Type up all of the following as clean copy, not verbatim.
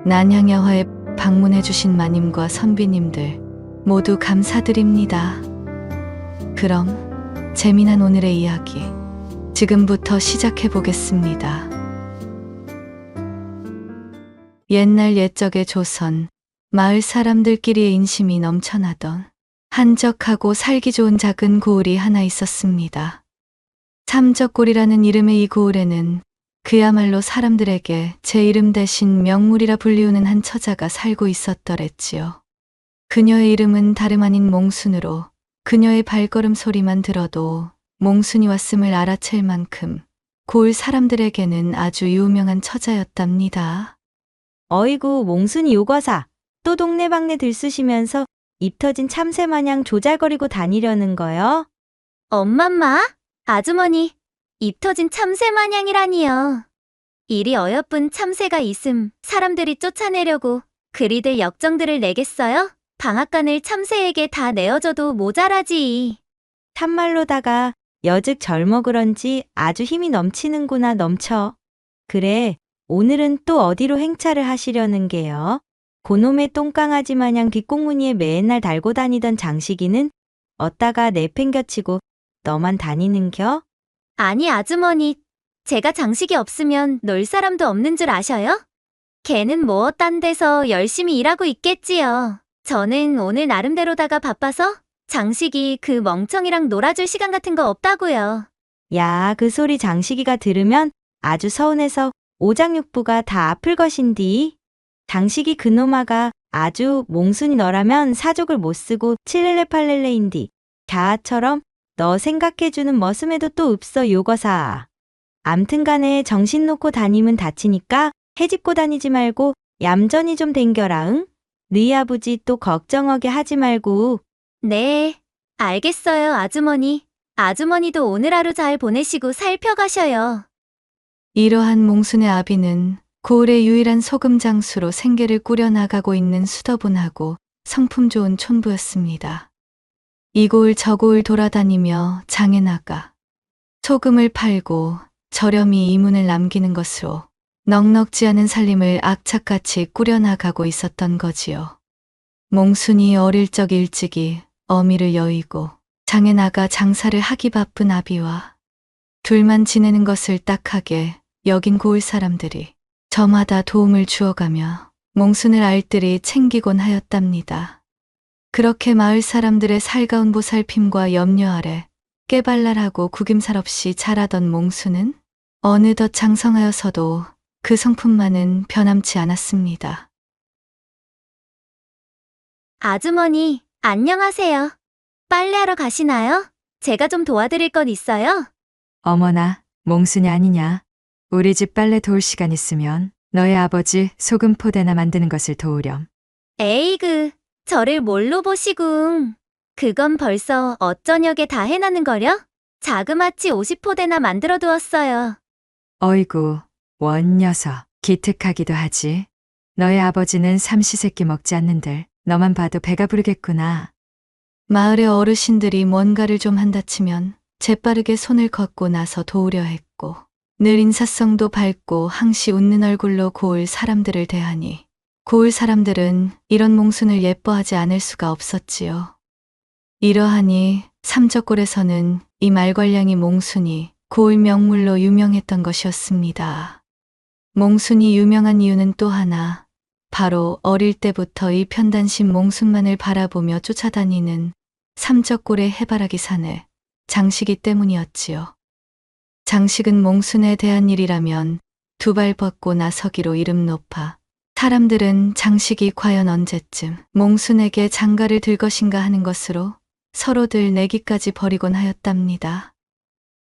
난향야화에 방문해주신 마님과 선비님들 모두 감사드립니다. 그럼 재미난 오늘의 이야기 지금부터 시작해 보겠습니다. 옛날 옛적의 조선, 마을 사람들끼리의 인심이 넘쳐나던 한적하고 살기 좋은 작은 고을이 하나 있었습니다. 삼적골이라는 이름의 이 고을에는 그야말로 사람들에게 제 이름 대신 명물이라 불리우는 한 처자가 살고 있었더랬지요. 그녀의 이름은 다름 아닌 몽순으로 그녀의 발걸음 소리만 들어도 몽순이 왔음을 알아챌 만큼 고을 사람들에게는 아주 유명한 처자였답니다. 어이구, 몽순이 요거사. 또 동네방네 들쑤시면서 입 터진 참새 마냥 조잘거리고 다니려는 거요? 엄맘마, 아주머니, 입 터진 참새 마냥이라니요. 이리 어여쁜 참새가 있음 사람들이 쫓아내려고 그리들 역정들을 내겠어요? 방앗간을 참새에게 다 내어줘도 모자라지. 참말로다가 여즉 젊어 그런지 아주 힘이 넘치는구나 넘쳐. 그래, 오늘은 또 어디로 행차를 하시려는 게요? 고놈의 똥강아지 마냥 뒷공무니에 맨날 달고 다니던 장식이는 어따가 내팽겨치고 너만 다니는겨? 아니 아주머니, 제가 장식이 없으면 놀 사람도 없는 줄 아셔요? 걔는 뭐 딴 데서 열심히 일하고 있겠지요. 저는 오늘 나름대로다가 바빠서 장식이 그 멍청이랑 놀아줄 시간 같은 거 없다고요. 야, 그 소리 장식이가 들으면 아주 서운해서 오장육부가 다 아플 것인디. 장식이 그놈아가 아주 몽순이 너라면 사족을 못 쓰고 칠렐레팔렐레인디. 자아처럼 너 생각해주는 머슴에도 또 없어 요거사. 암튼간에 정신 놓고 다니면 다치니까 해집고 다니지 말고 얌전히 좀 댕겨라 응? 너희 아버지 또 걱정하게 하지 말고. 네, 알겠어요 아주머니. 아주머니도 오늘 하루 잘 보내시고 살펴가셔요. 이러한 몽순의 아비는 고을의 유일한 소금 장수로 생계를 꾸려나가고 있는 수더분하고 성품 좋은 촌부였습니다. 이 고을 저 고을 돌아다니며 장에 나가 소금을 팔고 저렴이 이문을 남기는 것으로 넉넉지 않은 살림을 악착같이 꾸려나가고 있었던 거지요. 몽순이 어릴 적 일찍이 어미를 여의고 장에 나가 장사를 하기 바쁜 아비와 둘만 지내는 것을 딱하게 여긴 고을 사람들이 저마다 도움을 주어가며 몽순을 알뜰히 챙기곤 하였답니다. 그렇게 마을 사람들의 살가운 보살핌과 염려 아래 깨발랄하고 구김살 없이 자라던 몽순은 어느덧 장성하여서도 그 성품만은 변함치 않았습니다. 아주머니, 안녕하세요. 빨래하러 가시나요? 제가 좀 도와드릴 건 있어요? 어머나, 몽순이 아니냐. 우리 집 빨래 도울 시간 있으면 너의 아버지 소금 포대나 만드는 것을 도우렴. 에이그, 저를 뭘로 보시궁. 그건 벌써 어쩌녁에 다 해나는 거려? 자그마치 50포대나 만들어 두었어요. 어이구, 원 녀석, 기특하기도 하지. 너의 아버지는 삼시세끼 먹지 않는들 너만 봐도 배가 부르겠구나. 마을의 어르신들이 뭔가를 좀 한다치면 재빠르게 손을 걷고 나서 도우려 했고 늘 인사성도 밝고 항시 웃는 얼굴로 고을 사람들을 대하니 고을 사람들은 이런 몽순을 예뻐하지 않을 수가 없었지요. 이러하니 삼적골에서는 이 말괄량이 몽순이 고을 명물로 유명했던 것이었습니다. 몽순이 유명한 이유는 또 하나, 바로 어릴 때부터 이 편단심 몽순만을 바라보며 쫓아다니는 삼적골의 해바라기 산에 장식이 때문이었지요. 장식은 몽순에 대한 일이라면 두 발 벗고 나서기로 이름 높아 사람들은 장식이 과연 언제쯤 몽순에게 장가를 들 것인가 하는 것으로 서로들 내기까지 벌이곤 하였답니다.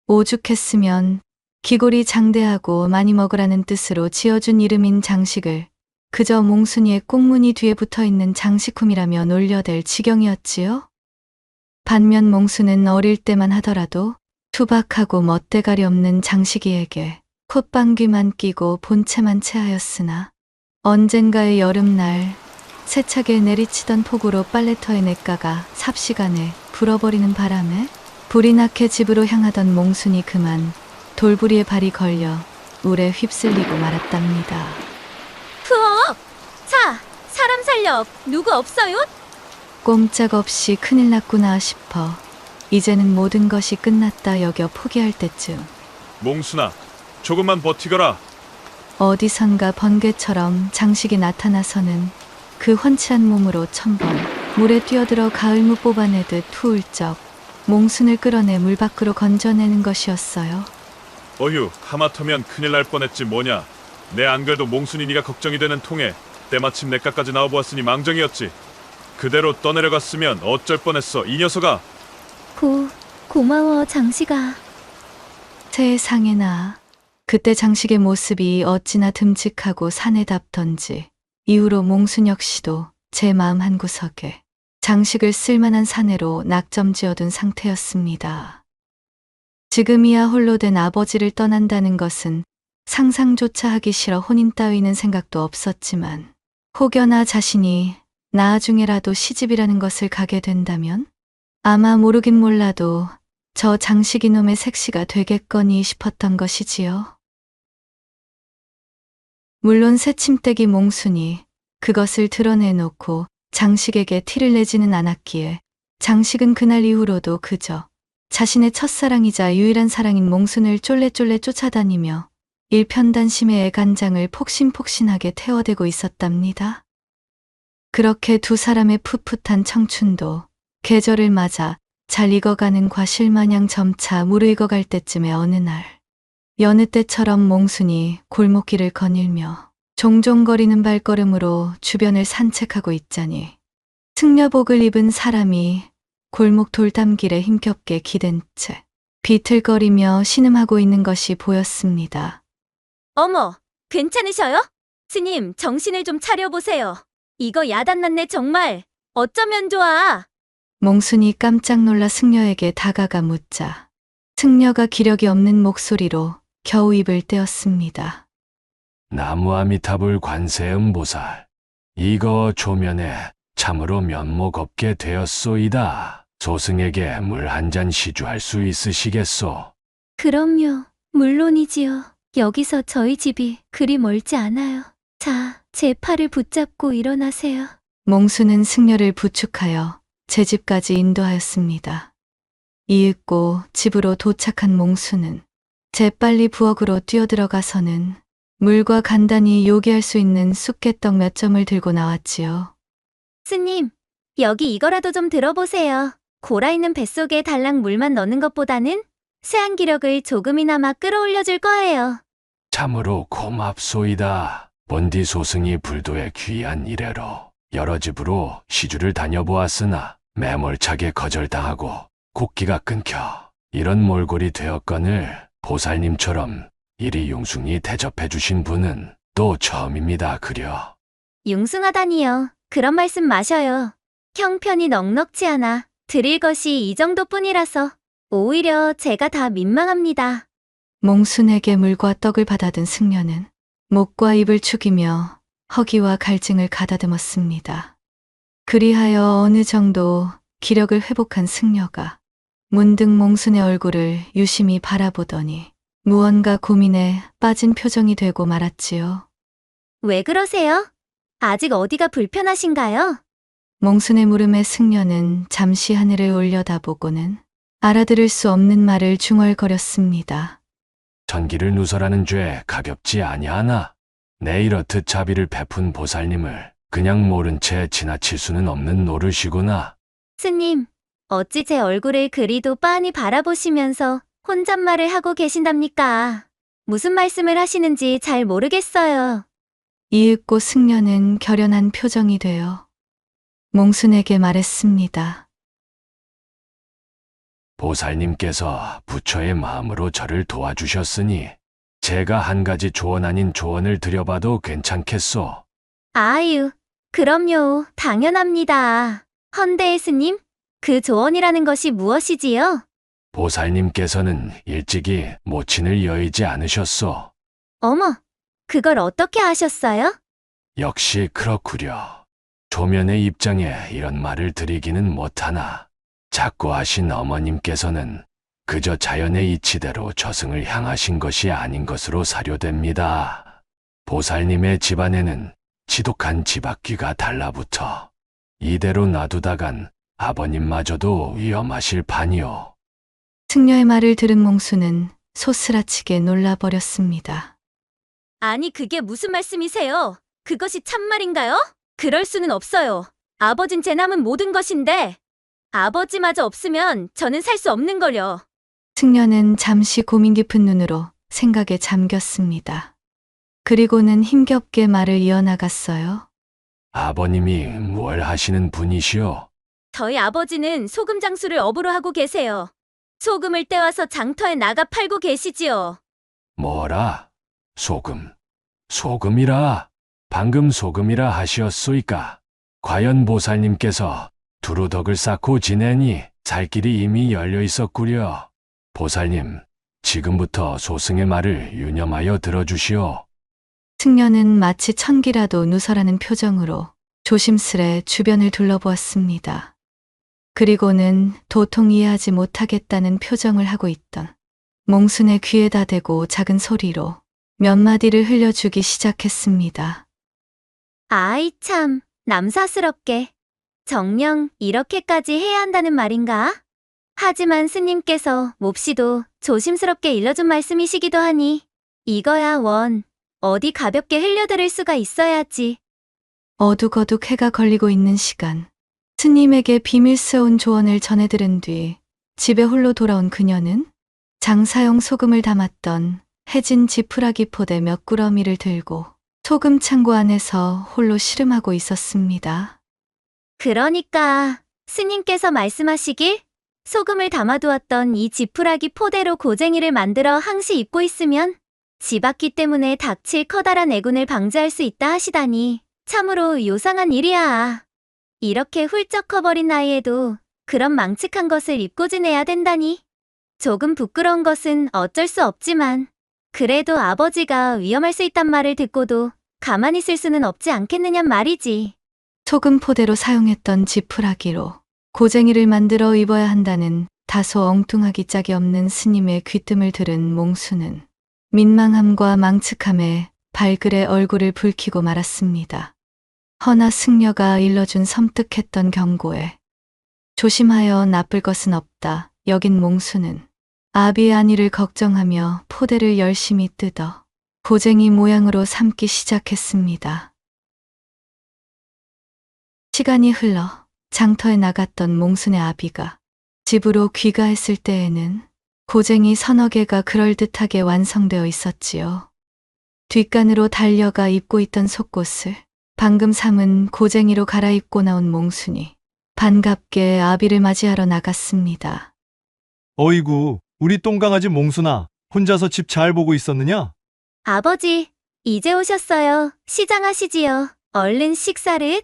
오죽했으면 기골이 장대하고 많이 먹으라는 뜻으로 지어준 이름인 장식을 그저 몽순이의 꽁무니 뒤에 붙어있는 장식쿰이라며 놀려댈 지경이었지요. 반면 몽순은 어릴 때만 하더라도 투박하고 멋대가리 없는 장식이에게 콧방귀만 끼고 본체만 체하였으나 언젠가의 여름날 세차게 내리치던 폭우로 빨래터의 냇가가 삽시간에 불어버리는 바람에 불이 나게 집으로 향하던 몽순이 그만 돌부리에 발이 걸려 물에 휩쓸리고 말았답니다. 흐어! 영향력 누구 없어요? 꼼짝없이 큰일 났구나 싶어 이제는 모든 것이 끝났다 여겨 포기할 때쯤 몽순아, 조금만 버티거라. 어디선가 번개처럼 장식이 나타나서는 그 훤치한 몸으로 1000번 물에 뛰어들어 가을무 뽑아내듯 투울적 몽순을 끌어내 물 밖으로 건져내는 것이었어요. 어휴, 하마터면 큰일 날 뻔했지 뭐냐. 내 안 그래도 몽순이 네가 걱정이 되는 통에 때마침 내가까지 나와보았으니 망정이었지. 그대로 떠내려갔으면 어쩔 뻔했어, 이 녀석아. 고마워, 장식아. 세상에나 그때 장식의 모습이 어찌나 듬직하고 산에답던지 이후로 몽순 역시도 제 마음 한구석에 장식을 쓸만한 사내로 낙점지어둔 상태였습니다. 지금이야 홀로 된 아버지를 떠난다는 것은 상상조차 하기 싫어 혼인 따위는 생각도 없었지만 혹여나 자신이 나중에라도 시집이라는 것을 가게 된다면 아마 모르긴 몰라도 저 장식이 놈의 색시가 되겠거니 싶었던 것이지요. 물론 새침대기 몽순이 그것을 드러내놓고 장식에게 티를 내지는 않았기에 장식은 그날 이후로도 그저 자신의 첫사랑이자 유일한 사랑인 몽순을 쫄래쫄래 쫓아다니며 일편단심의 애간장을 폭신폭신하게 태워대고 있었답니다. 그렇게 두 사람의 풋풋한 청춘도 계절을 맞아 잘 익어가는 과실마냥 점차 무르익어갈 때쯤의 어느 날 여느 때처럼 몽순이 골목길을 거닐며 종종거리는 발걸음으로 주변을 산책하고 있자니 승려복을 입은 사람이 골목 돌담길에 힘겹게 기댄 채 비틀거리며 신음하고 있는 것이 보였습니다. 어머, 괜찮으셔요? 스님, 정신을 좀 차려보세요. 이거 야단났네 정말. 어쩌면 좋아. 몽순이 깜짝 놀라 승려에게 다가가 묻자 승려가 기력이 없는 목소리로 겨우 입을 떼었습니다. 나무아미타불 관세음보살, 이거 조면에 참으로 면목 없게 되었소이다. 소승에게 물 한 잔 시주할 수 있으시겠소? 그럼요. 물론이지요. 여기서 저희 집이 그리 멀지 않아요. 자, 제 팔을 붙잡고 일어나세요. 몽순은 승려를 부축하여 제 집까지 인도하였습니다. 이윽고 집으로 도착한 몽순은 재빨리 부엌으로 뛰어들어가서는 물과 간단히 요기할 수 있는 쑥개떡 몇 점을 들고 나왔지요. 스님, 여기 이거라도 좀 들어보세요. 골아 있는 뱃속에 달랑 물만 넣는 것보다는 쇠한 기력을 조금이나마 끌어올려줄 거예요. 참으로 고맙소이다. 본디 소승이 불도의 귀한 이래로 여러 집으로 시주를 다녀보았으나 매몰차게 거절당하고 곡기가 끊겨 이런 몰골이 되었거늘 보살님처럼 이리 융숭이 대접해 주신 분은 또 처음입니다. 그려. 융숭하다니요. 그런 말씀 마셔요. 형편이 넉넉지 않아 드릴 것이 이 정도뿐이라서 오히려 제가 다 민망합니다. 몽순에게 물과 떡을 받아든 승려는 목과 입을 축이며 허기와 갈증을 가다듬었습니다. 그리하여 어느 정도 기력을 회복한 승려가 문득 몽순의 얼굴을 유심히 바라보더니 무언가 고민에 빠진 표정이 되고 말았지요. 왜 그러세요? 아직 어디가 불편하신가요? 몽순의 물음에 승려는 잠시 하늘을 올려다보고는 알아들을 수 없는 말을 중얼거렸습니다. 전기를 누설하는 죄 가볍지 아니하나? 내 이렇듯 자비를 베푼 보살님을 그냥 모른 채 지나칠 수는 없는 노릇이구나. 스님, 어찌 제 얼굴을 그리도 빤히 바라보시면서 혼잣말을 하고 계신답니까? 무슨 말씀을 하시는지 잘 모르겠어요. 이윽고 승려는 결연한 표정이 되어 몽순에게 말했습니다. 보살님께서 부처의 마음으로 저를 도와주셨으니 제가 한 가지 조언 아닌 조언을 드려봐도 괜찮겠소? 아유, 그럼요. 당연합니다. 헌데 스님, 그 조언이라는 것이 무엇이지요? 보살님께서는 일찍이 모친을 여의지 않으셨소? 어머, 그걸 어떻게 아셨어요? 역시 그렇구려. 조면의 입장에 이런 말을 드리기는 못하나 작고하신 어머님께서는 그저 자연의 이치대로 저승을 향하신 것이 아닌 것으로 사료됩니다. 보살님의 집안에는 지독한 지박귀가 달라붙어 이대로 놔두다간 아버님마저도 위험하실 판이오. 승려의 말을 들은 몽수는 소스라치게 놀라버렸습니다. 아니, 그게 무슨 말씀이세요? 그것이 참말인가요? 그럴 수는 없어요. 아버진 제 남은 모든 것인데 아버지마저 없으면 저는 살 수 없는 걸요. 승려는 잠시 고민 깊은 눈으로 생각에 잠겼습니다. 그리고는 힘겹게 말을 이어나갔어요. 아버님이 뭘 하시는 분이시오? 저희 아버지는 소금 장수를 업으로 하고 계세요. 소금을 떼와서 장터에 나가 팔고 계시지요. 뭐라? 소금. 소금이라. 방금 소금이라 하시었소이까. 과연 보살님께서 두루덕을 쌓고 지내니 살 길이 이미 열려 있었구려. 보살님, 지금부터 소승의 말을 유념하여 들어주시오. 승려는 마치 천기라도 누설하는 표정으로 조심스레 주변을 둘러보았습니다. 그리고는 도통 이해하지 못하겠다는 표정을 하고 있던 몽순의 귀에다 대고 작은 소리로 몇 마디를 흘려주기 시작했습니다. 아이 참, 남사스럽게. 정녕 이렇게까지 해야 한다는 말인가? 하지만 스님께서 몹시도 조심스럽게 일러준 말씀이시기도 하니 이거야 원, 어디 가볍게 흘려들을 수가 있어야지. 어둑어둑 해가 걸리고 있는 시간, 스님에게 비밀스러운 조언을 전해 들은 뒤 집에 홀로 돌아온 그녀는 장사용 소금을 담았던 해진 지푸라기 포대 몇 구러미를 들고 소금 창고 안에서 홀로 씨름하고 있었습니다. 그러니까 스님께서 말씀하시길 소금을 담아두었던 이 지푸라기 포대로 고쟁이를 만들어 항시 입고 있으면 지박귀 때문에 닥칠 커다란 애군을 방지할 수 있다 하시다니 참으로 요상한 일이야. 이렇게 훌쩍 커버린 나이에도 그런 망측한 것을 입고 지내야 된다니. 조금 부끄러운 것은 어쩔 수 없지만 그래도 아버지가 위험할 수 있단 말을 듣고도 가만히 있을 수는 없지 않겠느냔 말이지. 소금 포대로 사용했던 지푸라기로 고쟁이를 만들어 입어야 한다는 다소 엉뚱하기 짝이 없는 스님의 귀뜸을 들은 몽수는 민망함과 망측함에 발글에 얼굴을 붉히고 말았습니다. 허나 승려가 일러준 섬뜩했던 경고에 조심하여 나쁠 것은 없다 여긴 몽수는 아비의 안위를 걱정하며 포대를 열심히 뜯어 고쟁이 모양으로 삶기 시작했습니다. 시간이 흘러 장터에 나갔던 몽순의 아비가 집으로 귀가했을 때에는 고쟁이 서너 개가 그럴듯하게 완성되어 있었지요. 뒷간으로 달려가 입고 있던 속옷을 방금 삼은 고쟁이로 갈아입고 나온 몽순이 반갑게 아비를 맞이하러 나갔습니다. 어이구, 우리 똥강아지 몽순아, 혼자서 집 잘 보고 있었느냐? 아버지, 이제 오셨어요. 시장하시지요. 얼른 식사를.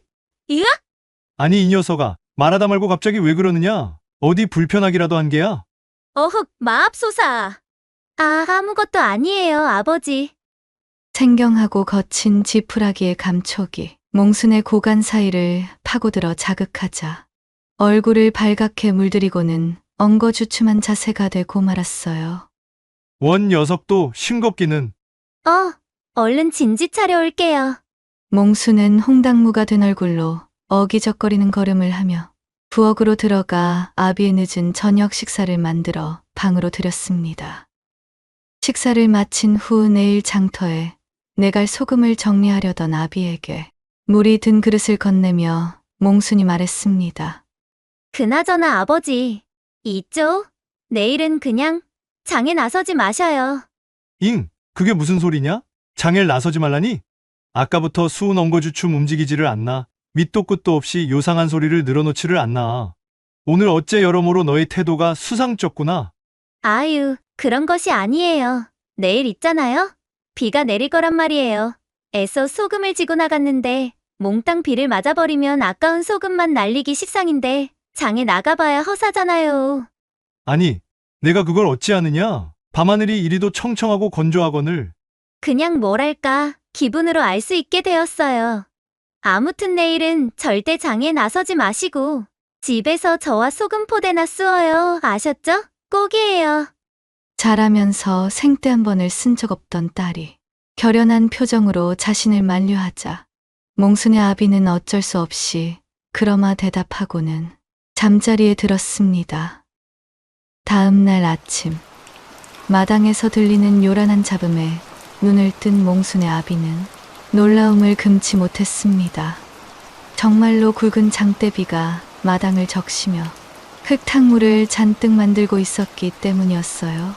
으악! 아니 이 녀석아, 말하다 말고 갑자기 왜 그러느냐? 어디 불편하기라도 한 게야? 어흑, 마압소사. 아무것도 아니에요, 아버지. 생경하고 거친 지푸라기의 감촉이 몽순의 고간 사이를 파고들어 자극하자 얼굴을 발갛게 물들이고는 엉거주춤한 자세가 되고 말았어요. 원 녀석도 싱겁기는. 얼른 진지 차려올게요. 몽수는 홍당무가 된 얼굴로 어기적거리는 걸음을 하며 부엌으로 들어가 아비의 늦은 저녁 식사를 만들어 방으로 들였습니다. 식사를 마친 후 내일 장터에 내갈 소금을 정리하려던 아비에게 물이 든 그릇을 건네며 몽순이 말했습니다. 그나저나 아버지, 이쪽? 내일은 그냥 장에 나서지 마셔요. 잉, 그게 무슨 소리냐? 장엘 나서지 말라니? 아까부터 수은 엉거주춤 움직이지를 않나. 밑도 끝도 없이 요상한 소리를 늘어놓지를 않나. 오늘 어째 여러모로 너의 태도가 수상쩍구나. 아유, 그런 것이 아니에요. 내일 있잖아요. 비가 내릴 거란 말이에요. 애써 소금을 지고 나갔는데 몽땅 비를 맞아버리면 아까운 소금만 날리기 식상인데 장에 나가봐야 허사잖아요. 아니, 내가 그걸 어찌하느냐? 밤하늘이 이리도 청청하고 건조하거늘. 그냥 뭐랄까 기분으로 알 수 있게 되었어요. 아무튼 내일은 절대 장에 나서지 마시고 집에서 저와 소금 포대나 쑤어요. 아셨죠? 꼭이에요. 자라면서 생때 한 번을 쓴 적 없던 딸이 결연한 표정으로 자신을 만류하자 몽순의 아비는 어쩔 수 없이 그러마 대답하고는 잠자리에 들었습니다. 다음 날 아침, 마당에서 들리는 요란한 잡음에 눈을 뜬 몽순의 아비는 놀라움을 금치 못했습니다. 정말로 굵은 장대비가 마당을 적시며 흙탕물을 잔뜩 만들고 있었기 때문이었어요.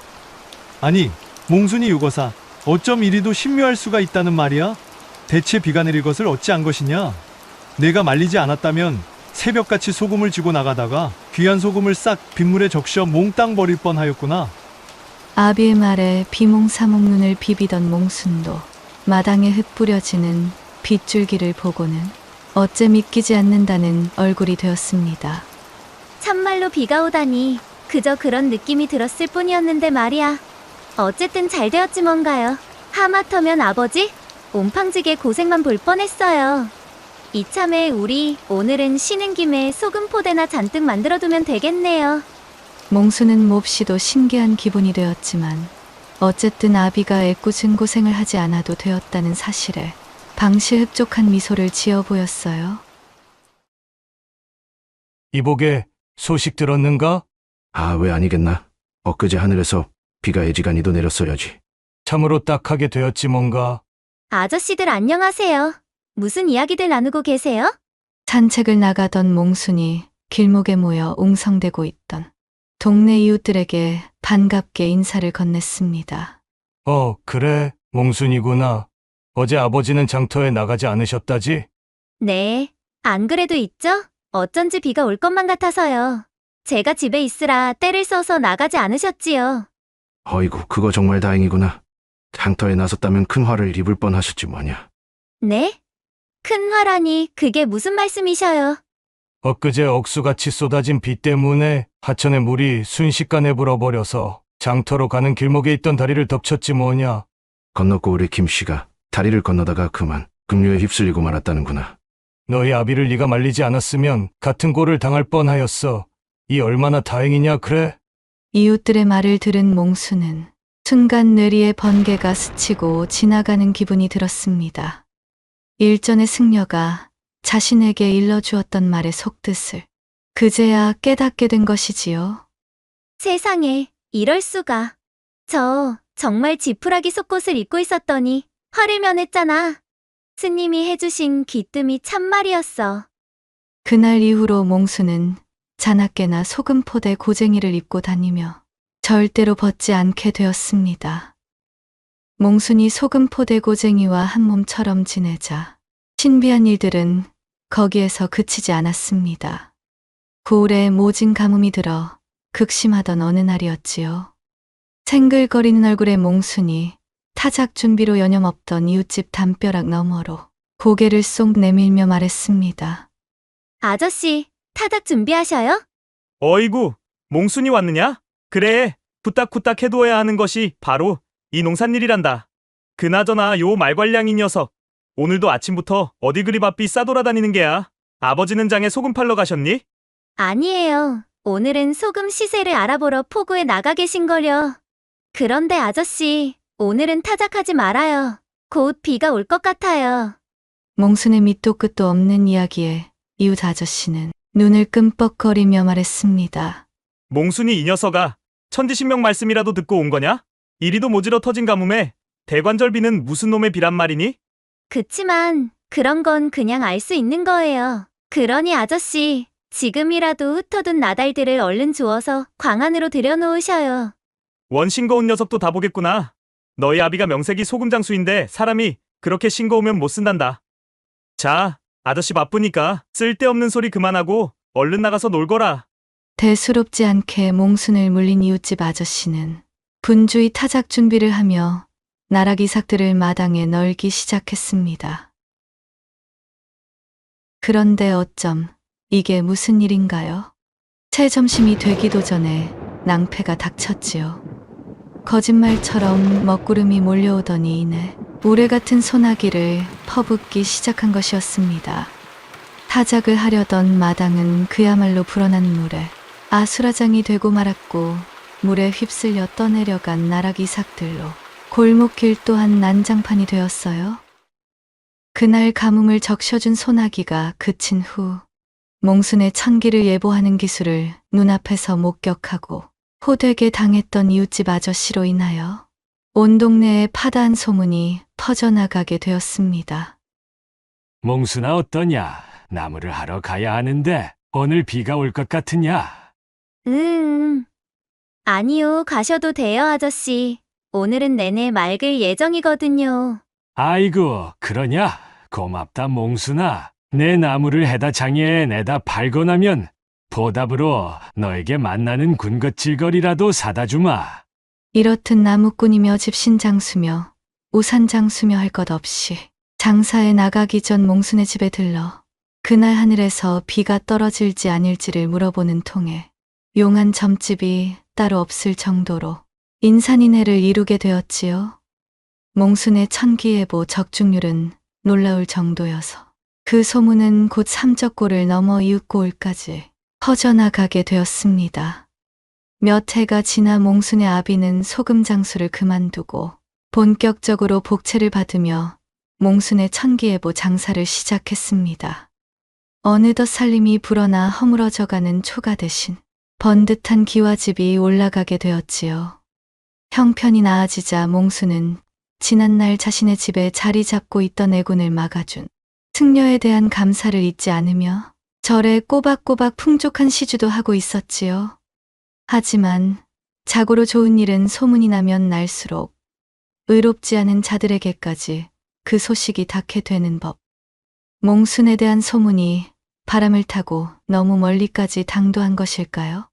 아니, 몽순이 유거사, 어쩜 이리도 신묘할 수가 있다는 말이야? 대체 비가 내릴 것을 어찌 안 것이냐? 내가 말리지 않았다면 새벽같이 소금을 쥐고 나가다가 귀한 소금을 싹 빗물에 적셔 몽땅 버릴 뻔하였구나. 아비의 말에 비몽사몽 눈을 비비던 몽순도 마당에 흙 뿌려지는 빗줄기를 보고는 어째 믿기지 않는다는 얼굴이 되었습니다. 참말로 비가 오다니 그저 그런 느낌이 들었을 뿐이었는데 말이야. 어쨌든 잘 되었지 뭔가요. 하마터면 아버지? 옴팡지게 고생만 볼 뻔했어요. 이참에 우리 오늘은 쉬는 김에 소금 포대나 잔뜩 만들어두면 되겠네요. 몽수는 몹시도 신기한 기분이 되었지만 어쨌든 아비가 애꿎은 고생을 하지 않아도 되었다는 사실에 방실흡족한 미소를 지어 보였어요. 이복에 소식 들었는가? 아, 왜 아니겠나? 엊그제 하늘에서 비가 애지간히도 내렸어야지. 참으로 딱하게 되었지 뭔가. 아저씨들 안녕하세요. 무슨 이야기들 나누고 계세요? 산책을 나가던 몽순이 길목에 모여 웅성대고 있던 동네 이웃들에게 반갑게 인사를 건넸습니다. 그래, 몽순이구나. 어제 아버지는 장터에 나가지 않으셨다지? 네, 안 그래도 있죠? 어쩐지 비가 올 것만 같아서요. 제가 집에 있으라 때를 써서 나가지 않으셨지요. 어이구, 그거 정말 다행이구나. 장터에 나섰다면 큰 화를 입을 뻔하셨지 뭐냐. 네? 큰 화라니 그게 무슨 말씀이셔요? 엊그제 억수같이 쏟아진 비 때문에 하천의 물이 순식간에 불어버려서 장터로 가는 길목에 있던 다리를 덮쳤지 뭐냐. 건넜고 우리 김씨가 다리를 건너다가 그만 급류에 휩쓸리고 말았다는구나. 너희 아비를 네가 말리지 않았으면 같은 꼴을 당할 뻔하였어. 이 얼마나 다행이냐 그래? 이웃들의 말을 들은 몽수는 순간 뇌리에 번개가 스치고 지나가는 기분이 들었습니다. 일전의 승려가 자신에게 일러주었던 말의 속뜻을 그제야 깨닫게 된 것이지요. 세상에, 이럴 수가. 저 정말 지푸라기 속옷을 입고 있었더니 화를 면했잖아. 스님이 해주신 귀뜸이 참말이었어. 그날 이후로 몽수는 자나깨나 소금포대 고쟁이를 입고 다니며 절대로 벗지 않게 되었습니다. 몽순이 소금포대 고쟁이와 한 몸처럼 지내자 신비한 일들은 거기에서 그치지 않았습니다. 고울에 모진 가뭄이 들어 극심하던 어느 날이었지요. 생글거리는 얼굴의 몽순이 타작 준비로 여념없던 이웃집 담벼락 너머로 고개를 쏙 내밀며 말했습니다. 아저씨, 타작 준비하셔요? 어이구, 몽순이 왔느냐? 그래, 후딱후딱 해두어야 하는 것이 바로 이 농산일이란다. 그나저나 요 말괄량이 녀석, 오늘도 아침부터 어디 그리 바삐 싸돌아다니는 게야? 아버지는 장에 소금 팔러 가셨니? 아니에요. 오늘은 소금 시세를 알아보러 포구에 나가 계신걸요. 그런데 아저씨, 오늘은 타작하지 말아요. 곧 비가 올 것 같아요. 몽순의 밑도 끝도 없는 이야기에 이웃 아저씨는 눈을 끔뻑거리며 말했습니다. 몽순이 이 녀석아, 천지신명 말씀이라도 듣고 온 거냐? 이리도 모지러 터진 가뭄에 대관절비는 무슨 놈의 비란 말이니? 그치만 그런 건 그냥 알 수 있는 거예요. 그러니 아저씨, 지금이라도 흩어둔 나달들을 얼른 주워서 광안으로 들여놓으셔요. 원 싱거운 녀석도 다 보겠구나. 너희 아비가 명색이 소금장수인데 사람이 그렇게 싱거우면 못 쓴단다. 자, 아저씨 바쁘니까 쓸데없는 소리 그만하고 얼른 나가서 놀거라. 대수롭지 않게 몽순을 물린 이웃집 아저씨는 분주히 타작 준비를 하며 나락이삭들을 마당에 널기 시작했습니다. 그런데 어쩜 이게 무슨 일인가요? 채 점심이 되기도 전에 낭패가 닥쳤지요. 거짓말처럼 먹구름이 몰려오더니 이내 우레 같은 소나기를 퍼붓기 시작한 것이었습니다. 타작을 하려던 마당은 그야말로 불어난 물에 아수라장이 되고 말았고 물에 휩쓸려 떠내려간 나락이삭들로 골목길 또한 난장판이 되었어요. 그날 가뭄을 적셔준 소나기가 그친 후 몽순의 천기를 예보하는 기술을 눈앞에서 목격하고 호되게 당했던 이웃집 아저씨로 인하여 온 동네에 파다한 소문이 퍼져나가게 되었습니다. 몽순아 어떠냐? 나무를 하러 가야 하는데 오늘 비가 올 것 같으냐? 아니요, 가셔도 돼요, 아저씨. 오늘은 내내 맑을 예정이거든요. 아이고, 그러냐? 고맙다, 몽순아. 내 나무를 해다 장애에 내다 팔고 나면 보답으로 너에게 만나는 군것질거리라도 사다 주마. 이렇듯 나무꾼이며 집신장수며 우산장수며 할 것 없이 장사에 나가기 전 몽순의 집에 들러 그날 하늘에서 비가 떨어질지 아닐지를 물어보는 통에 용한 점집이 따로 없을 정도로 인산인해를 이루게 되었지요. 몽순의 천기예보 적중률은 놀라울 정도여서 그 소문은 곧 삼적골을 넘어 이웃골까지 퍼져나가게 되었습니다. 몇 해가 지나 몽순의 아비는 소금 장수를 그만두고 본격적으로 복채를 받으며 몽순의 천기예보 장사를 시작했습니다. 어느덧 살림이 불어나 허물어져가는 초가 대신 번듯한 기와집이 올라가게 되었지요. 형편이 나아지자 몽순은 지난날 자신의 집에 자리 잡고 있던 애군을 막아준 승려에 대한 감사를 잊지 않으며 절에 꼬박꼬박 풍족한 시주도 하고 있었지요. 하지만 자고로 좋은 일은 소문이 나면 날수록 의롭지 않은 자들에게까지 그 소식이 닿게 되는 법. 몽순에 대한 소문이 바람을 타고 너무 멀리까지 당도한 것일까요?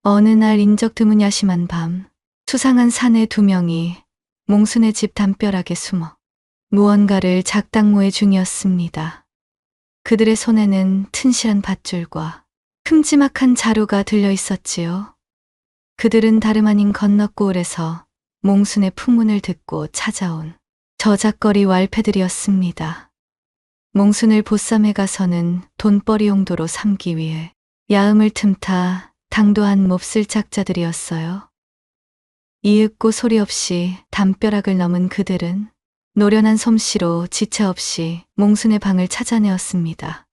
어느 날 인적 드문 야심한 밤, 수상한 사내 2명이 몽순의 집 담벼락에 숨어 무언가를 작당모의 중이었습니다. 그들의 손에는 튼실한 밧줄과 큼지막한 자루가 들려 있었지요. 그들은 다름 아닌 건너골에서 몽순의 풍문을 듣고 찾아온 저작거리 왈패들이었습니다. 몽순을 보쌈해 가서는 돈벌이 용도로 삼기 위해 야음을 틈타 당도한 몹쓸 작자들이었어요. 이윽고 소리 없이 담벼락을 넘은 그들은 노련한 솜씨로 지체 없이 몽순의 방을 찾아내었습니다.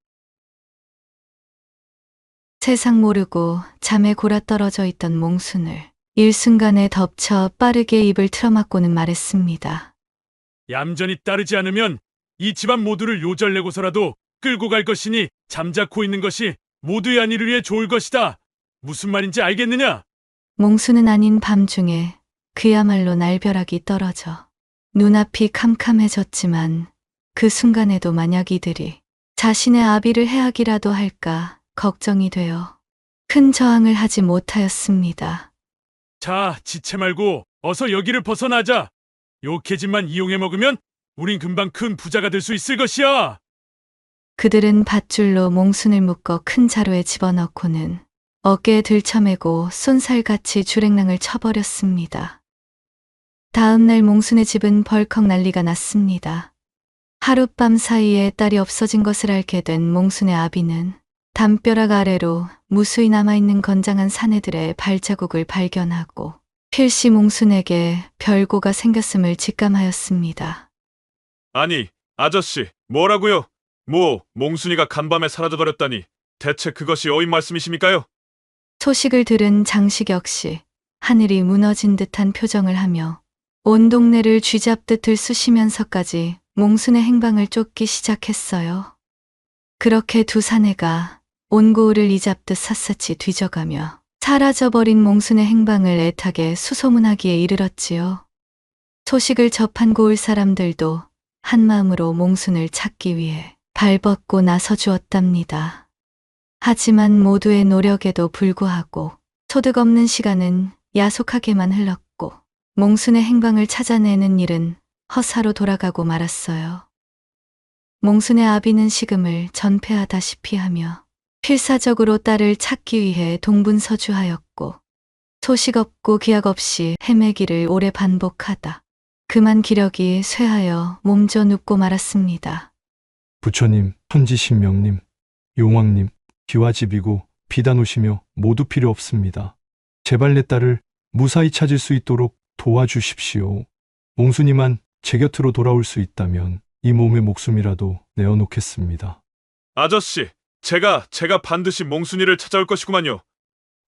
세상 모르고 잠에 골아떨어져 있던 몽순을 일순간에 덮쳐 빠르게 입을 틀어막고는 말했습니다. 얌전히 따르지 않으면 이 집안 모두를 요절내고서라도 끌고 갈 것이니 잠자코 있는 것이 모두의 안위를 위해 좋을 것이다. 무슨 말인지 알겠느냐? 몽순은 아닌 밤중에 그야말로 날벼락이 떨어져 눈앞이 캄캄해졌지만 그 순간에도 만약 이들이 자신의 아비를 해하기라도 할까 걱정이 되어 큰 저항을 하지 못하였습니다. 자, 지체 말고 어서 여기를 벗어나자. 요 계집만 이용해 먹으면 우린 금방 큰 부자가 될 수 있을 것이야. 그들은 밧줄로 몽순을 묶어 큰 자루에 집어넣고는 어깨에 들쳐매고 쏜살같이 주랭랑을 쳐버렸습니다. 다음 날 몽순의 집은 벌컥 난리가 났습니다. 하룻밤 사이에 딸이 없어진 것을 알게 된 몽순의 아비는 담벼락 아래로 무수히 남아있는 건장한 사내들의 발자국을 발견하고 필시 몽순에게 별고가 생겼음을 직감하였습니다. 아니, 아저씨, 뭐라고요? 몽순이가 간밤에 사라져버렸다니 대체 그것이 어인 말씀이십니까요? 소식을 들은 장식 역시 하늘이 무너진 듯한 표정을 하며 온 동네를 쥐잡듯 들쑤시면서까지 몽순의 행방을 쫓기 시작했어요. 그렇게 두 사내가 온 고을을 이잡듯 샅샅이 뒤져가며 사라져버린 몽순의 행방을 애타게 수소문하기에 이르렀지요. 소식을 접한 고을 사람들도 한마음으로 몽순을 찾기 위해 발벗고 나서주었답니다. 하지만 모두의 노력에도 불구하고 소득 없는 시간은 야속하게만 흘렀고 몽순의 행방을 찾아내는 일은 허사로 돌아가고 말았어요. 몽순의 아비는 식음을 전폐하다시피 하며 필사적으로 딸을 찾기 위해 동분서주하였고 소식 없고 기약 없이 헤매기를 오래 반복하다 그만 기력이 쇠하여 몸져 눕고 말았습니다. 부처님, 천지신명님, 용왕님, 기와집이고 비단 오시며 모두 필요 없습니다. 제발 내 딸을 무사히 찾을 수 있도록 도와주십시오. 몽순이만 제 곁으로 돌아올 수 있다면 이 몸의 목숨이라도 내어놓겠습니다. 아저씨, 제가 반드시 몽순이를 찾아올 것이구만요.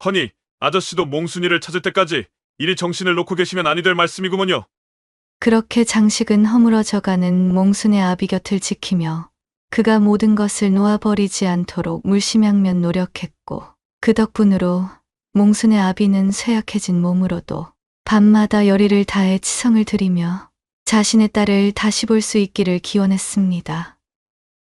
허니, 아저씨도 몽순이를 찾을 때까지 이리 정신을 놓고 계시면 아니 될 말씀이구먼요. 그렇게 장식은 허물어져가는 몽순의 아비 곁을 지키며 그가 모든 것을 놓아버리지 않도록 물심양면 노력했고 그 덕분으로 몽순의 아비는 쇠약해진 몸으로도 밤마다 열의를 다해 치성을 들이며 자신의 딸을 다시 볼 수 있기를 기원했습니다.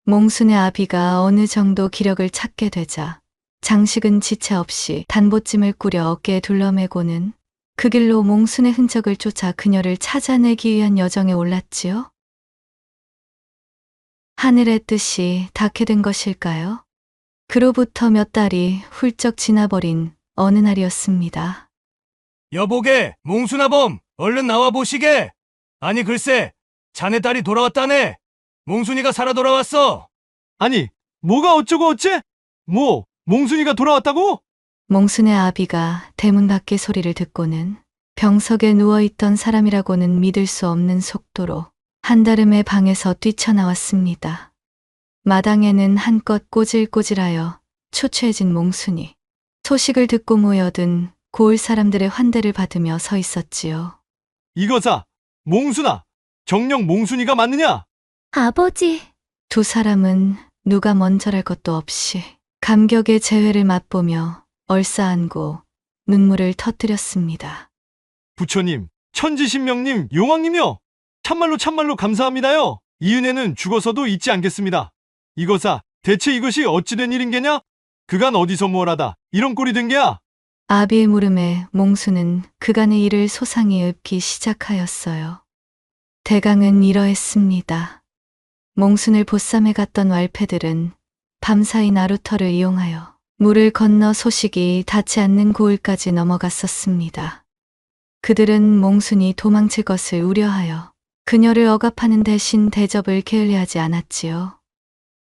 몽순의 아비가 어느 정도 기력을 찾게 되자 장식은 지체 없이 단보찜을 꾸려 어깨에 둘러매고는 그 길로 몽순의 흔적을 쫓아 그녀를 찾아내기 위한 여정에 올랐지요. 하늘의 뜻이 닿게 된 것일까요? 그로부터 몇 달이 훌쩍 지나버린 어느 날이었습니다. 여보게, 몽순아범, 얼른 나와 보시게. 아니 글쎄, 자네 딸이 돌아왔다네. 몽순이가 살아 돌아왔어. 아니, 뭐가 어쩌고 어째? 몽순이가 돌아왔다고? 몽순의 아비가 대문 밖의 소리를 듣고는 병석에 누워있던 사람이라고는 믿을 수 없는 속도로 한달음의 방에서 뛰쳐나왔습니다. 마당에는 한껏 꼬질꼬질하여 초췌해진 몽순이 소식을 듣고 모여든 고을 사람들의 환대를 받으며 서 있었지요. 이거사, 몽순아, 정녕 몽순이가 맞느냐? 아버지, 두 사람은 누가 먼저랄 것도 없이 감격의 재회를 맛보며 얼싸안고 눈물을 터뜨렸습니다. 부처님, 천지신명님, 용왕님요. 참말로 감사합니다요. 이 은혜는 죽어서도 잊지 않겠습니다. 이거사, 대체 이것이 어찌 된 일인게냐? 그간 어디서 무얼하다 이런 꼴이 된 게야? 아비의 물음에 몽수는 그간의 일을 소상히 읊기 시작하였어요. 대강은 이러했습니다. 몽순을 보쌈에 갔던 왈패들은 밤사이 나루터를 이용하여 물을 건너 소식이 닿지 않는 고을까지 넘어갔었습니다. 그들은 몽순이 도망칠 것을 우려하여 그녀를 억압하는 대신 대접을 게을리하지 않았지요.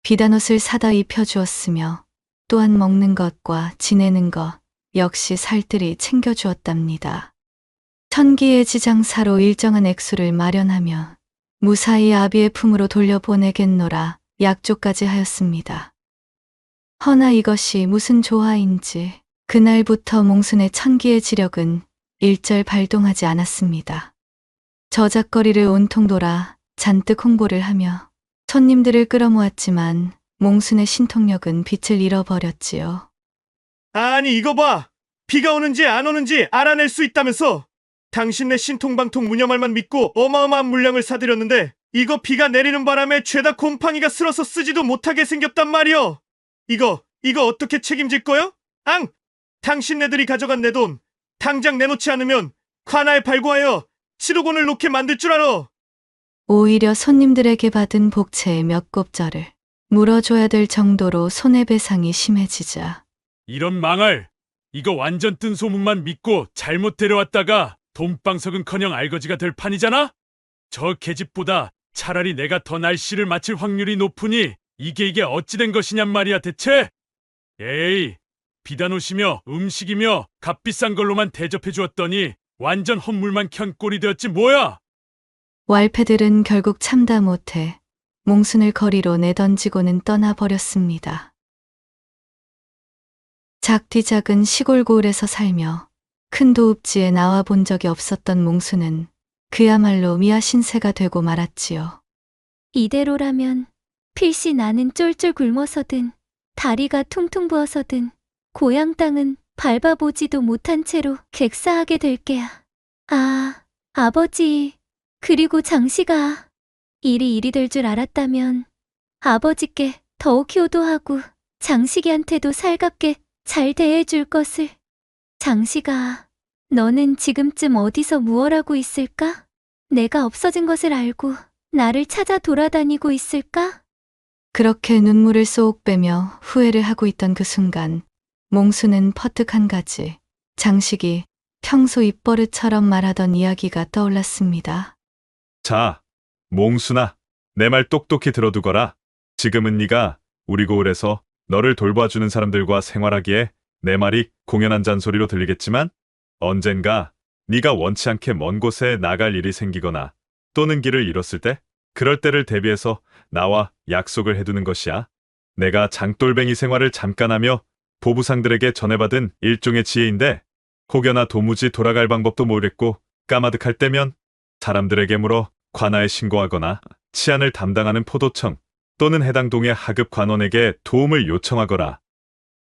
비단옷을 사다 입혀주었으며 또한 먹는 것과 지내는 것 역시 살뜰히 챙겨주었답니다. 천기의 지장사로 일정한 액수를 마련하며 무사히 아비의 품으로 돌려보내겠노라 약조까지 하였습니다. 허나 이것이 무슨 조화인지 그날부터 몽순의 천기의 지력은 일절 발동하지 않았습니다. 저작거리를 온통 돌아 잔뜩 홍보를 하며 손님들을 끌어모았지만 몽순의 신통력은 빛을 잃어버렸지요. 아니 이거 봐. 비가 오는지 안 오는지 알아낼 수 있다면서. 당신네 신통방통 무념알만 믿고 어마어마한 물량을 사들였는데 이거 비가 내리는 바람에 죄다 곰팡이가 쓸어서 쓰지도 못하게 생겼단 말이여. 이거 어떻게 책임질 거요? 당신네들이 가져간 내 돈 당장 내놓지 않으면 관아에 발고하여 치료곤을 놓게 만들 줄 알아. 오히려 손님들에게 받은 복채의 몇 곱절을 물어줘야 될 정도로 손해배상이 심해지자 이런 망할! 이거 완전 뜬 소문만 믿고 잘못 데려왔다가 돈방석은커녕 알거지가 될 판이잖아? 저 계집보다 차라리 내가 더 날씨를 맞힐 확률이 높으니 이게 어찌 된 것이냔 말이야 대체? 에이, 비단옷이며 음식이며 값비싼 걸로만 대접해 주었더니 완전 헛물만 켠 꼴이 되었지 뭐야? 왈패들은 결국 참다 못해 몽순을 거리로 내던지고는 떠나버렸습니다. 작디작은 시골 고을에서 살며 큰 도읍지에 나와 본 적이 없었던 몽순은 그야말로 미아신세가 되고 말았지요. 이대로라면 필시 나는 쫄쫄 굶어서든 다리가 퉁퉁 부어서든 고향 땅은 밟아보지도 못한 채로 객사하게 될 게야. 아, 아버지, 그리고 장씨가 일이 이리 될 줄 알았다면 아버지께 더욱 효도하고 장식이한테도 살갑게 잘 대해줄 것을. 장씨가 너는 지금쯤 어디서 무얼하고 있을까? 내가 없어진 것을 알고 나를 찾아 돌아다니고 있을까? 그렇게 눈물을 쏙 빼며 후회를 하고 있던 그 순간 몽수는 퍼뜩 한 가지 장식이 평소 입버릇처럼 말하던 이야기가 떠올랐습니다. 자, 몽순아, 내 말 똑똑히 들어두거라. 지금은 네가 우리 고을에서 너를 돌봐주는 사람들과 생활하기에 내 말이 공연한 잔소리로 들리겠지만 언젠가 네가 원치 않게 먼 곳에 나갈 일이 생기거나 또는 길을 잃었을 때 그럴 때를 대비해서 나와 약속을 해두는 것이야. 내가 장돌뱅이 생활을 잠깐 하며 보부상들에게 전해받은 일종의 지혜인데 혹여나 도무지 돌아갈 방법도 모르겠고 까마득할 때면 사람들에게 물어 관아에 신고하거나 치안을 담당하는 포도청 또는 해당 동의 하급 관원에게 도움을 요청하거라.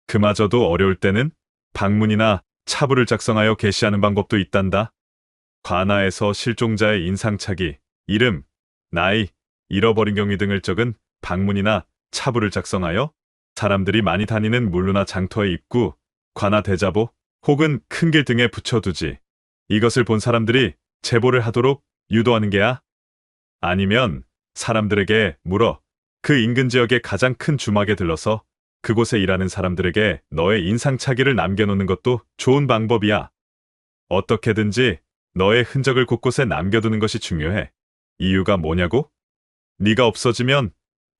그마저도 어려울 때는 방문이나 차부를 작성하여 게시하는 방법도 있단다. 관아에서 실종자의 인상착의, 이름, 나이, 잃어버린 경위 등을 적은 방문이나 차부를 작성하여 사람들이 많이 다니는 물루나 장터의 입구, 관아 대자보 혹은 큰 길 등에 붙여두지. 이것을 본 사람들이 제보를 하도록 유도하는 게야. 아니면 사람들에게 물어 그 인근 지역의 가장 큰 주막에 들러서 그곳에 일하는 사람들에게 너의 인상착의를 남겨놓는 것도 좋은 방법이야. 어떻게든지 너의 흔적을 곳곳에 남겨두는 것이 중요해. 이유가 뭐냐고? 네가 없어지면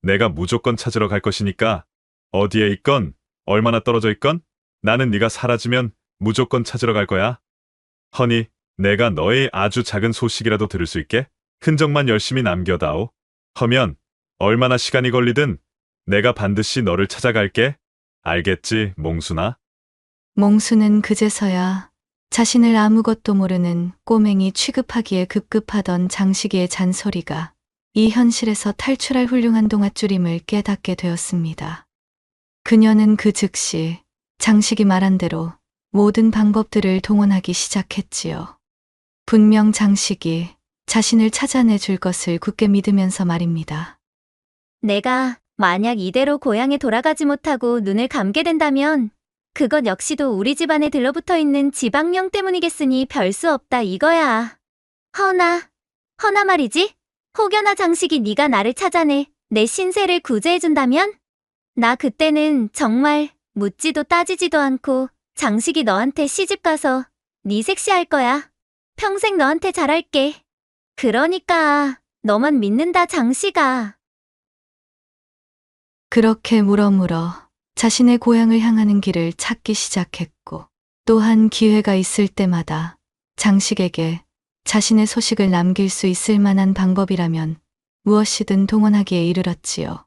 내가 무조건 찾으러 갈 것이니까 어디에 있건 얼마나 떨어져 있건 나는 네가 사라지면 무조건 찾으러 갈 거야. 허니 내가 너의 아주 작은 소식이라도 들을 수 있게 흔적만 열심히 남겨다오. 하면 얼마나 시간이 걸리든 내가 반드시 너를 찾아갈게. 알겠지, 몽순아? 몽수는 그제서야 자신을 아무것도 모르는 꼬맹이 취급하기에 급급하던 장식이의 잔소리가 이 현실에서 탈출할 훌륭한 동아줄임을 깨닫게 되었습니다. 그녀는 그 즉시 장식이 말한 대로 모든 방법들을 동원하기 시작했지요. 분명 장식이 자신을 찾아내 줄 것을 굳게 믿으면서 말입니다. 내가 만약 이대로 고향에 돌아가지 못하고 눈을 감게 된다면 그것 역시도 우리 집안에 들러붙어 있는 지방령 때문이겠으니 별 수 없다 이거야. 허나 말이지. 혹여나 장식이 네가 나를 찾아내 내 신세를 구제해준다면 나 그때는 정말 묻지도 따지지도 않고 장식이 너한테 시집가서 네 섹시할 거야. 평생 너한테 잘할게. 그러니까 너만 믿는다 장식아. 그렇게 물어물어 자신의 고향을 향하는 길을 찾기 시작했고 또한 기회가 있을 때마다 장식에게 자신의 소식을 남길 수 있을 만한 방법이라면 무엇이든 동원하기에 이르렀지요.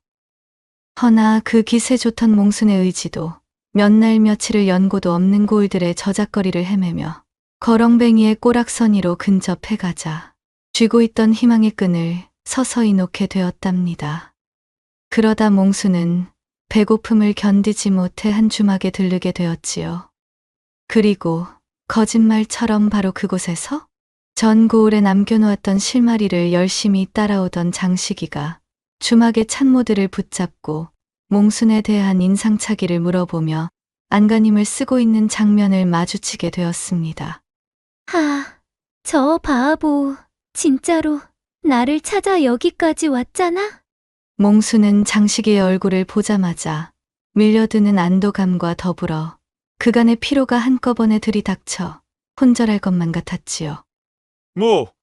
허나 그 기세 좋던 몽순의 의지도 몇 날 며칠을 연고도 없는 고을들의 저작거리를 헤매며 거렁뱅이의 꼬락서니로 근접해가자 쥐고 있던 희망의 끈을 서서히 놓게 되었답니다. 그러다 몽수는 배고픔을 견디지 못해 한 주막에 들르게 되었지요. 그리고 거짓말처럼 바로 그곳에서 전 고을에 남겨놓았던 실마리를 열심히 따라오던 장식이가 주막의 찬모들을 붙잡고 몽순에 대한 인상착의를 물어보며 안간힘을 쓰고 있는 장면을 마주치게 되었습니다. 저 바보. 진짜로 나를 찾아 여기까지 왔잖아? 몽수는 장식이의 얼굴을 보자마자 밀려드는 안도감과 더불어 그간의 피로가 한꺼번에 들이닥쳐 혼절할 것만 같았지요.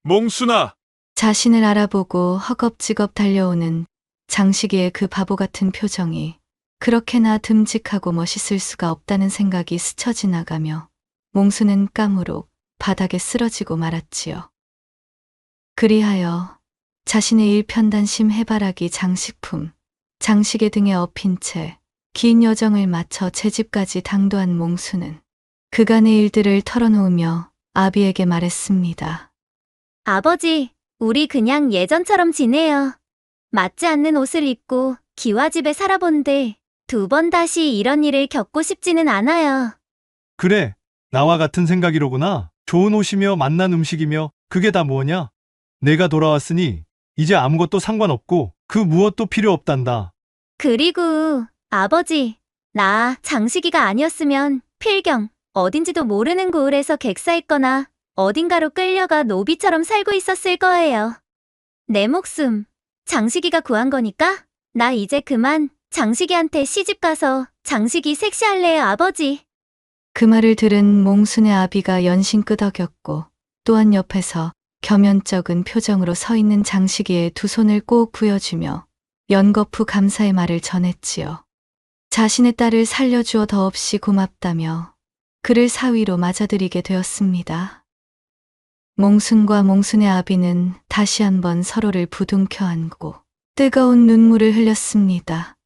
몽순아! 자신을 알아보고 허겁지겁 달려오는 장식이의 그 바보 같은 표정이 그렇게나 듬직하고 멋있을 수가 없다는 생각이 스쳐 지나가며 몽수는 까무룩 바닥에 쓰러지고 말았지요. 그리하여 자신의 일편단심 해바라기 장식품, 장식의 등에 엎인 채 긴 여정을 마쳐 제 집까지 당도한 몽수는 그간의 일들을 털어놓으며 아비에게 말했습니다. 아버지, 우리 그냥 예전처럼 지내요. 맞지 않는 옷을 입고 기와집에 살아본데 2번 다시 이런 일을 겪고 싶지는 않아요. 그래, 나와 같은 생각이로구나. 좋은 옷이며 맛난 음식이며 그게 다 뭐냐? 내가 돌아왔으니 이제 아무것도 상관없고 그 무엇도 필요 없단다. 그리고 아버지, 나 장식이가 아니었으면 필경 어딘지도 모르는 고을에서 객사했거나 어딘가로 끌려가 노비처럼 살고 있었을 거예요. 내 목숨 장식이가 구한 거니까 나 이제 그만 장식이한테 시집가서 장식이 섹시할래요, 아버지. 그 말을 들은 몽순의 아비가 연신 끄덕였고 또한 옆에서 겸연쩍은 표정으로 서 있는 장식이의 두 손을 꼭 부여주며 연거푸 감사의 말을 전했지요. 자신의 딸을 살려주어 더없이 고맙다며 그를 사위로 맞아들이게 되었습니다. 몽순과 몽순의 아비는 다시 한번 서로를 부둥켜 안고 뜨거운 눈물을 흘렸습니다.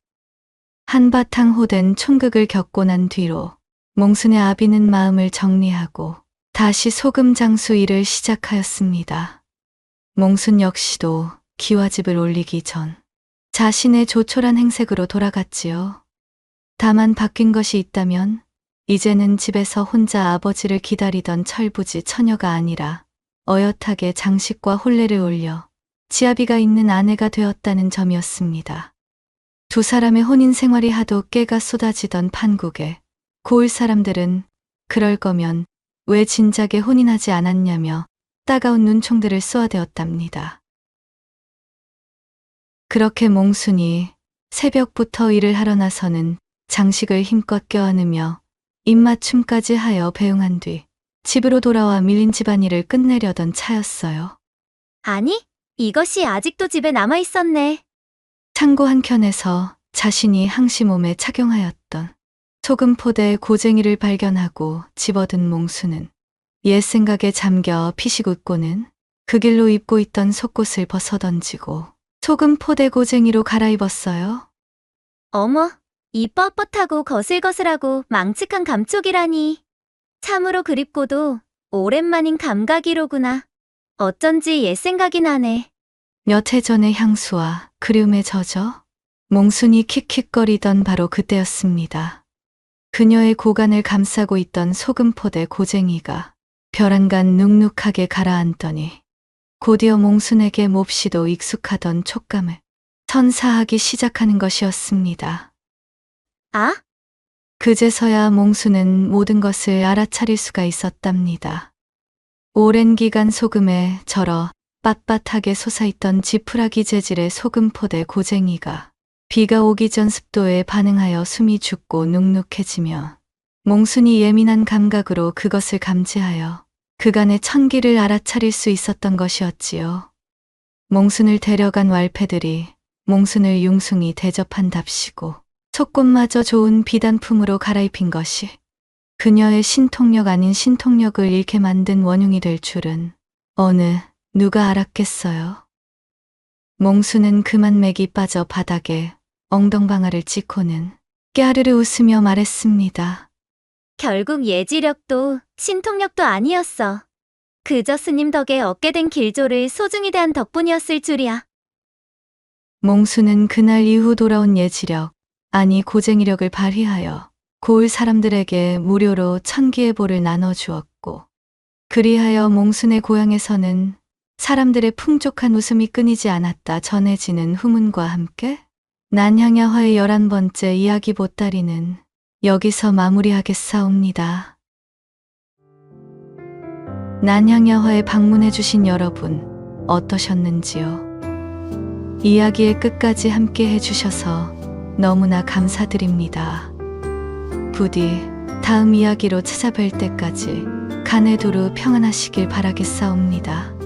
한바탕 호된 총극을 겪고 난 뒤로 몽순의 아비는 마음을 정리하고 다시 소금 장수 일을 시작하였습니다. 몽순 역시도 기와집을 올리기 전 자신의 조촐한 행색으로 돌아갔지요. 다만 바뀐 것이 있다면 이제는 집에서 혼자 아버지를 기다리던 철부지 처녀가 아니라 어엿하게 장식과 혼례를 올려 지아비가 있는 아내가 되었다는 점이었습니다. 두 사람의 혼인 생활이 하도 깨가 쏟아지던 판국에 고을 사람들은 그럴 거면 왜 진작에 혼인하지 않았냐며 따가운 눈총들을 쏘아대었답니다. 그렇게 몽순이 새벽부터 일을 하러 나서는 장식을 힘껏 껴안으며 입맞춤까지 하여 배웅한 뒤 집으로 돌아와 밀린 집안일을 끝내려던 차였어요. 아니, 이것이 아직도 집에 남아 있었네. 창고 한켠에서 자신이 항시 몸에 착용하였던 소금 포대 고쟁이를 발견하고 집어든 몽수는 옛 생각에 잠겨 피식 웃고는 그 길로 입고 있던 속옷을 벗어던지고 소금 포대 고쟁이로 갈아입었어요. 어머, 이 뻣뻣하고 거슬거슬하고 망측한 감촉이라니. 참으로 그립고도 오랜만인 감각이로구나. 어쩐지 옛 생각이 나네. 몇 해 전의 향수와 그리움에 젖어 몽순이 킥킥거리던 바로 그때였습니다. 그녀의 고간을 감싸고 있던 소금포대 고쟁이가 벼랑간 눅눅하게 가라앉더니 곧이어 몽순에게 몹시도 익숙하던 촉감을 선사하기 시작하는 것이었습니다. 아? 그제서야 몽순은 모든 것을 알아차릴 수가 있었답니다. 오랜 기간 소금에 절어 빳빳하게 솟아있던 지푸라기 재질의 소금포대 고쟁이가 비가 오기 전 습도에 반응하여 숨이 죽고 눅눅해지며 몽순이 예민한 감각으로 그것을 감지하여 그간의 천기를 알아차릴 수 있었던 것이었지요. 몽순을 데려간 왈패들이 몽순을 융숭이 대접한답시고 속꽃마저 좋은 비단품으로 갈아입힌 것이 그녀의 신통력 아닌 신통력을 잃게 만든 원흉이 될 줄은 어느 누가 알았겠어요. 몽순은 그만 맥이 빠져 바닥에 엉덩방아를 찍고는 깨아르르 웃으며 말했습니다. 결국 예지력도 신통력도 아니었어. 그저 스님 덕에 얻게 된 길조를 소중히 대한 덕분이었을 줄이야. 몽순은 그날 이후 돌아온 예지력, 아니 고쟁이력을 발휘하여 고을 사람들에게 무료로 천기의 보를 나눠주었고 그리하여 몽순의 고향에서는 사람들의 풍족한 웃음이 끊이지 않았다 전해지는 후문과 함께 난향야화의 11번째 이야기 보따리는 여기서 마무리하겠사옵니다. 난향야화에 방문해주신 여러분 어떠셨는지요? 이야기의 끝까지 함께 해주셔서 너무나 감사드립니다. 부디 다음 이야기로 찾아뵐 때까지 간에두루 평안하시길 바라겠사옵니다.